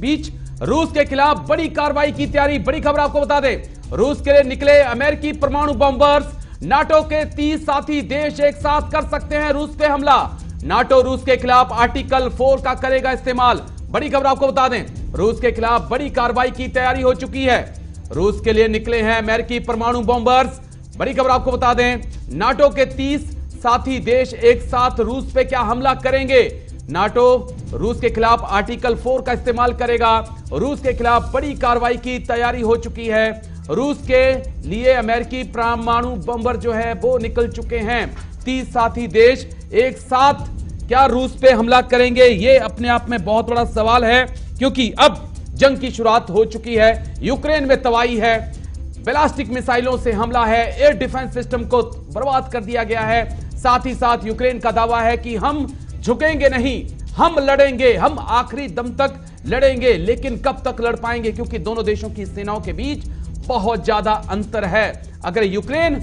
बीच रूस के खिलाफ बड़ी कार्रवाई की तैयारी। बड़ी खबर आपको बता दें, रूस के लिए निकले अमेरिकी परमाणु बॉम्बर्स। नाटो के 30 साथी देश एक साथ कर सकते हैं रूस पे हमला। नाटो रूस के खिलाफ आर्टिकल 4 का करेगा इस्तेमाल। बड़ी खबर आपको बता दें, रूस के खिलाफ बड़ी कार्रवाई की तैयारी हो चुकी है। रूस के लिए निकले हैं अमेरिकी परमाणु बॉम्बर्स। बड़ी खबर आपको बता दें, नाटो के 30 साथी देश एक साथ रूस पे क्या हमला करेंगे। नाटो रूस के खिलाफ आर्टिकल 4 का इस्तेमाल करेगा। रूस के खिलाफ बड़ी कार्रवाई की तैयारी हो चुकी है। रूस के लिए अमेरिकी परमाणु बम्बर जो है वो निकल चुके हैं। 30 साथी देश एक साथ क्या रूस पे हमला करेंगे, ये अपने आप में बहुत बड़ा सवाल है, क्योंकि अब जंग की शुरुआत हो चुकी है। यूक्रेन में तबाही है, बैलिस्टिक मिसाइलों से हमला है, एयर डिफेंस सिस्टम को बर्बाद कर दिया गया है। साथ ही साथ यूक्रेन का दावा है कि हम झुकेंगे नहीं, हम लड़ेंगे, हम आखिरी दम तक लड़ेंगे। लेकिन कब तक लड़ पाएंगे, क्योंकि दोनों देशों की सेनाओं के बीच बहुत ज्यादा अंतर है। अगर यूक्रेन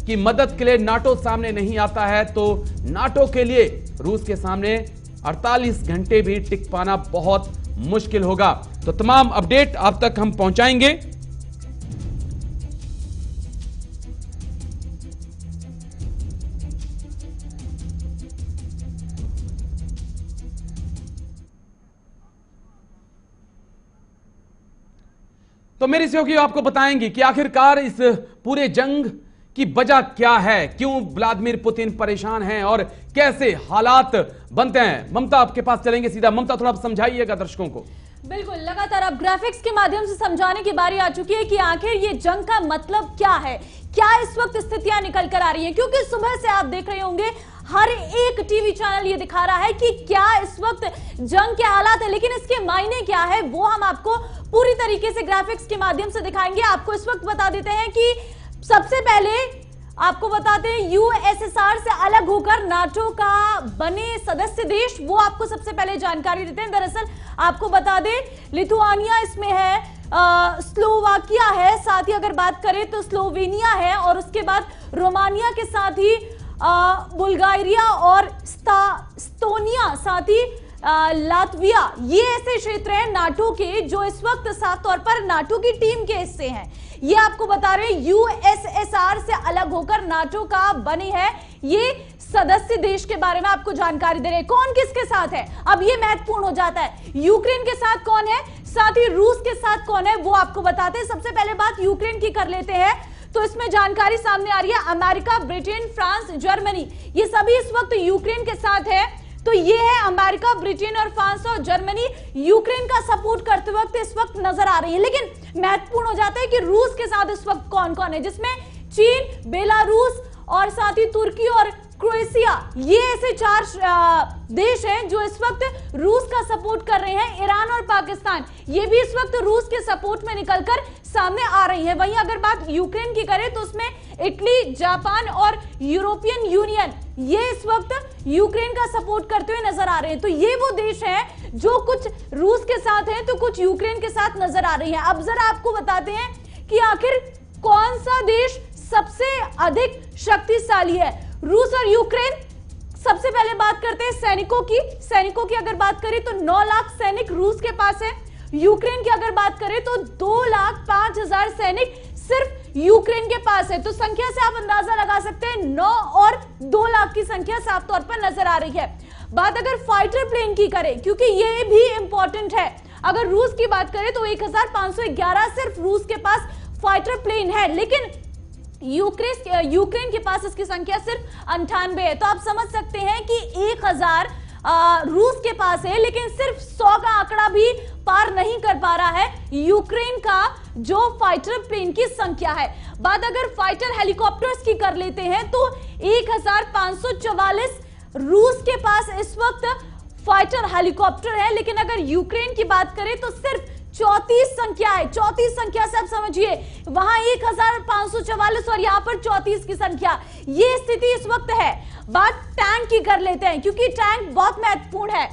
की मदद के लिए नाटो सामने नहीं आता है तो नाटो के लिए रूस के सामने 48 घंटे भी टिक पाना बहुत मुश्किल होगा। तो तमाम अपडेट आप तक हम पहुंचाएंगे। तो मेरे सहयोगी आपको बताएंगे कि आखिरकार इस पूरे जंग की वजह क्या है, क्यों व्लादिमीर पुतिन परेशान हैं और कैसे हालात बनते हैं। ममता आपके पास चलेंगे सीधा। ममता, थोड़ा समझाइएगा दर्शकों को। बिल्कुल, लगातार अब ग्राफिक्स के माध्यम से समझाने की बारी आ चुकी है कि आखिर ये जंग का मतलब क्या है, क्या इस वक्त स्थितियां निकल कर आ रही हैं। क्योंकि सुबह से आप देख रहे होंगे हर एक टीवी चैनल ये दिखा रहा है कि क्या इस वक्त जंग के हालात है, लेकिन इसके मायने क्या है वो हम आपको पूरी तरीके से ग्राफिक्स के माध्यम से दिखाएंगे। आपको इस वक्त बता देते हैं कि सबसे पहले आपको बताते हैं यूएसएसआर से अलग होकर नाटो का बने सदस्य देश, वो आपको सबसे पहले जानकारी देते हैं। दरअसल आपको बता दें, लिथुआनिया इसमें है, स्लोवाकिया है, साथ ही अगर बात करें तो स्लोवेनिया है, और उसके बाद रोमानिया के साथ ही बुल्गारिया और एस्तोनिया, साथ ही लातविया, ये ऐसे क्षेत्र हैं नाटो के जो इस वक्त साफ तौर पर नाटो की टीम के हिस्से हैं। ये आपको बता रहे हैं यूएसएसआर से अलग होकर नाटो का बने हैं ये सदस्य देश के बारे में आपको जानकारी दे रहे हैं। कौन किसके साथ है, अब ये महत्वपूर्ण हो जाता है। यूक्रेन के साथ कौन है, साथ ही रूस के साथ कौन है, वो आपको बताते हैं। सबसे पहले बात यूक्रेन की कर लेते हैं, तो इसमें जानकारी सामने आ रही है अमेरिका, ब्रिटेन, फ्रांस, जर्मनी, ये सभी इस वक्त यूक्रेन के साथ है। तो ये है अमेरिका, ब्रिटेन और फ्रांस और जर्मनी यूक्रेन का सपोर्ट करते वक्त इस वक्त नजर आ रही है। लेकिन महत्वपूर्ण हो जाता है कि रूस के साथ इस वक्त कौन कौन है, जिसमें चीन, बेलारूस और साथ ही तुर्की और क्रोएशिया, ये ऐसे 4 देश हैं जो इस वक्त रूस का सपोर्ट कर रहे हैं। ईरान और पाकिस्तान, ये भी इस वक्त रूस के सपोर्ट में निकलकर सामने आ रही है। वहीं अगर बात यूक्रेन की करें तो उसमें इटली, जापान और यूरोपियन यूनियन, ये इस वक्त यूक्रेन का सपोर्ट करते हुए नजर आ रहे हैं। तो ये वो देश हैं जो कुछ रूस के साथ हैं तो कुछ यूक्रेन के साथ नजर आ रही हैं। अब जरा आपको बताते हैं कि आखिर कौन सा देश सबसे अधिक शक्तिशाली है, रूस और यूक्रेन। सबसे पहले बात करते हैं सैनिकों की अगर बात करें तो 9 लाख सैनिक रूस के पास है। यूक्रेन की अगर बात करें तो 2,05,000 सैनिक सिर्फ यूक्रेन के पास है। तो संख्या से आप अंदाजा लगा सकते हैं 9 और 2 लाख की संख्या साफ तौर पर नजर आ रही है। बात अगर फाइटर प्लेन की करें, क्योंकि ये भी इंपॉर्टेंट है, अगर रूस की बात करें तो 1,511 सिर्फ रूस के पास फाइटर प्लेन है, लेकिन यूक्रेन के पास इसकी संख्या सिर्फ 98 है। तो आप समझ सकते हैं कि 1000 रूस के पास है, लेकिन सिर्फ 100 का आंकड़ा भी पार नहीं कर पा रहा है यूक्रेन का जो फाइटर प्लेन की संख्या है। बात अगर फाइटर हेलीकॉप्टर्स की कर लेते हैं तो 1544 रूस के पास इस वक्त फाइटर हेलीकॉप्टर है, लेकिन अगर यूक्रेन की बात करें तो सिर्फ 34 संख्या है। 34 संख्या से आप समझिए, वहां 1544 और यहां पर 34 की संख्या, ये स्थिति इस वक्त है। बात टैंक की कर लेते हैं, क्योंकि टैंक बहुत महत्वपूर्ण है।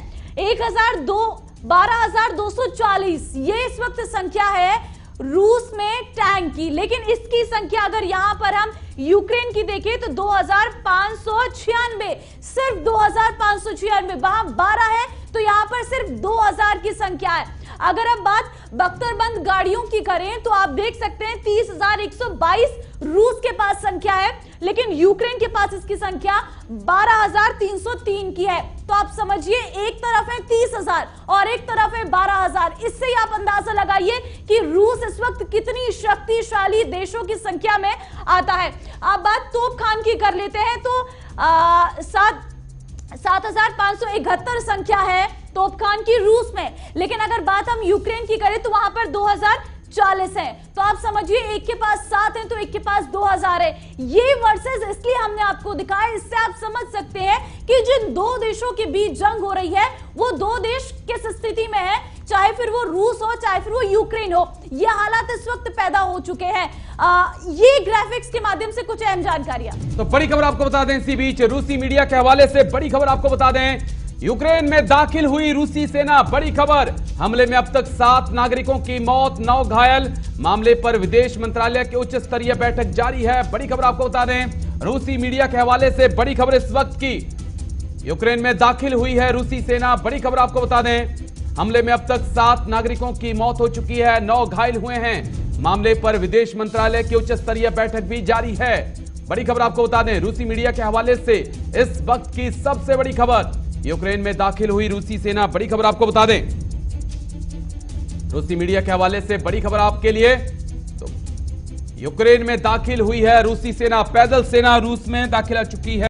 12,240 ये इस वक्त संख्या है रूस में टैंक की, लेकिन इसकी संख्या अगर यहां पर हम यूक्रेन की देखें तो 2596, सिर्फ 2596, वहां 12 है तो यहां पर सिर्फ 2000 की संख्या है। अगर अब बात बख्तरबंद गाड़ियों की करें तो आप देख सकते हैं 30,122 रूस के पास संख्या है, लेकिन यूक्रेन के पास इसकी संख्या 12,303 की है। तो आप समझिए, एक तरफ है 30,000 और एक तरफ है 12,000। इससे ही आप अंदाजा लगाइए कि रूस इस वक्त कितनी शक्तिशाली देशों की संख्या में आता है। आप बात तोपखान की कर लेते हैं तो 7,571 संख्या है तोपखान की रूस में, लेकिन अगर बात हम यूक्रेन की करें तो वहां पर 2040 है। तो आप समझिए, एक के पास 7 है तो एक के पास 2000 है। ये वर्सेस इसलिए हमने आपको दिखाया, इससे आप समझ सकते हैं कि जिन दो देशों के बीच जंग हो रही है वो दो देश किस स्थिति में है, चाहे फिर वो रूस हो चाहे फिर वो यूक्रेन हो। ये हालात इस वक्त पैदा हो चुके हैं। ये ग्राफिक्स के माध्यम से कुछ अहम जानकारियां। तो बड़ी खबर आपको बता दें, इसी बीच रूसी मीडिया के हवाले से बड़ी खबर आपको बता दें, यूक्रेन में दाखिल हुई रूसी सेना। बड़ी खबर, हमले में अब तक 7 नागरिकों की मौत, 9 घायल। मामले पर विदेश मंत्रालय की उच्च स्तरीय बैठक जारी है। बड़ी खबर आपको बता दें, रूसी मीडिया के हवाले से बड़ी खबर इस वक्त की, यूक्रेन में दाखिल हुई है रूसी सेना। बड़ी खबर आपको बता दें, हमले में अब तक 7 नागरिकों की मौत हो चुकी है, 9 घायल हुए हैं। मामले पर विदेश मंत्रालय की उच्च स्तरीय बैठक भी जारी है। बड़ी खबर आपको बता दें, रूसी मीडिया के हवाले से इस वक्त की सबसे बड़ी खबर, यूक्रेन में दाखिल हुई रूसी सेना। बड़ी खबर आपको बता दें, रूसी मीडिया के हवाले से बड़ी खबर आपके लिए, तो यूक्रेन में दाखिल हुई है रूसी सेना। पैदल सेना रूस में दाखिल हो चुकी है।